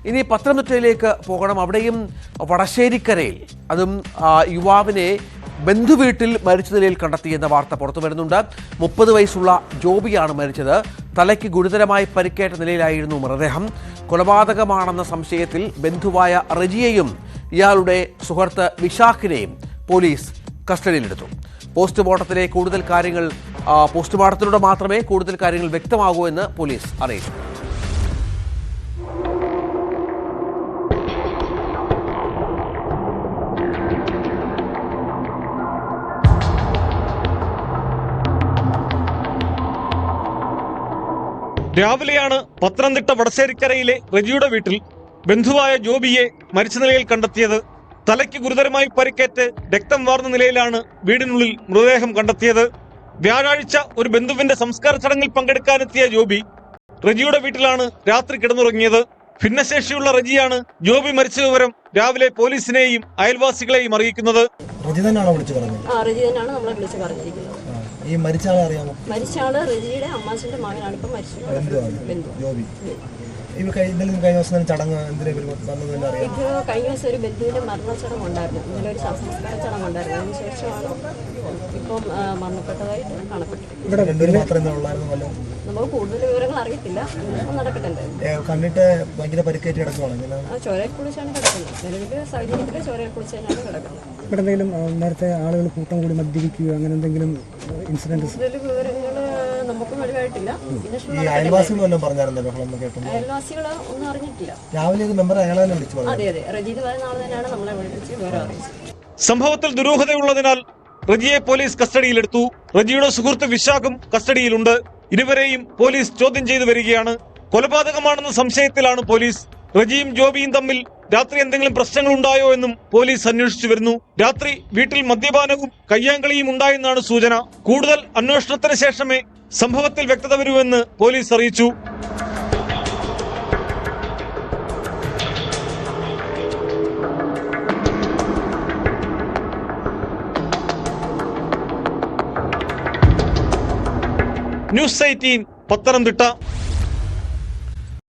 ഇനി പത്തനംതിട്ടയിലേക്ക് പോകണം. അവിടെയും വടശ്ശേരിക്കരയിൽ അതും യുവാവിനെ ബന്ധുവീട്ടിൽ മരിച്ച നിലയിൽ കണ്ടെത്തിയെന്ന വാർത്ത പുറത്തു വരുന്നുണ്ട്. 30 വയസ്സുള്ള ജോബിയാണ് മരിച്ചത്. തലയ്ക്ക് ഗുരുതരമായി പരിക്കേറ്റ നിലയിലായിരുന്നു മൃതദേഹം. കൊലപാതകമാണെന്ന സംശയത്തിൽ ബന്ധുവായ റജിയെയും ഇയാളുടെ സുഹൃത്ത് വിശാഖിനെയും പോലീസ് കസ്റ്റഡിയിലെടുത്തു. പോസ്റ്റ്മോർട്ടത്തിലൂടെ മാത്രമേ കൂടുതൽ കാര്യങ്ങൾ വ്യക്തമാകൂ എന്ന് പോലീസ് അറിയിച്ചു. രാവിലെയാണ് പത്തനംതിട്ട വടശ്ശേരിക്കരയിലെ റജിയുടെ വീട്ടിൽ ബന്ധുവായ ജോബിയെ മരിച്ച നിലയിൽ കണ്ടെത്തിയത്. തലയ്ക്ക് ഗുരുതരമായി പരിക്കേറ്റ് രക്തം വാർന്ന നിലയിലാണ് വീടിനുള്ളിൽ മൃതദേഹം കണ്ടെത്തിയത്. വ്യാഴാഴ്ച ഒരു ബന്ധുവിന്റെ സംസ്കാര ചടങ്ങിൽ പങ്കെടുക്കാനെത്തിയ ജോബി റജിയുടെ വീട്ടിലാണ് രാത്രി കിടന്നുറങ്ങിയത്. ഭിന്നശേഷിയുള്ള റജിയാണ് ജോബി മരിച്ച വിവരം രാവിലെ പോലീസിനെയും അയൽവാസികളെയും അറിയിക്കുന്നത്. റജി തന്നെയാണോ വിളിച്ചു പറഞ്ഞത്? റജി തന്നെയാണ് നമ്മളെ വിളിച്ച് പറഞ്ഞിരിക്കുന്നത്. ഈ മരിച്ച ആളെ അറിയാമോ? മരിച്ച ആള് റജിയുടെ അമ്മാച്ചന്റെ മകനാണ്. ഇപ്പം മരിച്ചത് ജോബി. കഴിഞ്ഞ ദിവസം ചടങ്ങ് ഇത് കഴിഞ്ഞ ദിവസം ഒരു ബന്ധുവിന്റെ മരണച്ചടങ്ങ് ഉണ്ടായിരുന്നു. ഇന്നലെ ഒരു സംസ്കാര ചടങ്ങ് ഉണ്ടായിരുന്നു. അതിനുശേഷമാണ് ഇപ്പം മരണപ്പെട്ടതായിട്ട് കാണപ്പെട്ടത്. നമുക്ക് കൂടുതൽ വിവരങ്ങൾ അറിയത്തില്ല. നടക്കട്ടെ. കണ്ടിട്ട് ഭയങ്കര പരിക്കേറ്റ് കിടക്കുവാണ്. ചോരയിൽ കുളിച്ചാണ് കിടക്കുന്നത്. നിലവിൽ സാഹചര്യത്തിൽ ചോരയിൽ കുളിച്ച് തന്നെയാണ് കിടക്കുന്നത്. ഇവിടെ എന്തെങ്കിലും നേരത്തെ ആളുകൾ കൂട്ടം കൂടി മദ്യപിക്കുകയോ അങ്ങനെ എന്തെങ്കിലും ഇൻസിഡന്റ് വിവരങ്ങൾ നമുക്കും വെളിവായിട്ടില്ല. അയൽവാസികൾ ഒന്നും അറിഞ്ഞിട്ടില്ല. രാവിലെ മെമ്പർ അയാളെ വിളിച്ചു. അതെ റജീദ് നാളെ തന്നെയാണ് നമ്മളെ വിളിച്ച് വിവരം അറിയിച്ചത്. സംഭവത്തിൽ ദുരൂഹതയുള്ളതിനാൽ റജിയെ പോലീസ് കസ്റ്റഡിയിലെടുത്തു. റജിയുടെ സുഹൃത്ത് വിശാഖും കസ്റ്റഡിയിലുണ്ട്. ഇരുവരെയും പോലീസ് ചോദ്യം ചെയ്തു വരികയാണ്. കൊലപാതകമാണെന്ന സംശയത്തിലാണ് പോലീസ്. റജിയും ജോബിയും തമ്മിൽ രാത്രി എന്തെങ്കിലും പ്രശ്നങ്ങൾ ഉണ്ടായോ എന്നും പോലീസ് അന്വേഷിച്ചു വരുന്നു. രാത്രി വീട്ടിൽ മദ്യപാനവും കയ്യാങ്കളിയും ഉണ്ടായെന്നാണ് സൂചന. കൂടുതൽ അന്വേഷണത്തിന് ശേഷമേ സംഭവത്തിൽ വ്യക്തത വരുമെന്ന് പോലീസ് അറിയിച്ചു. ന്യൂസ് 18 പത്തനംതിട്ട.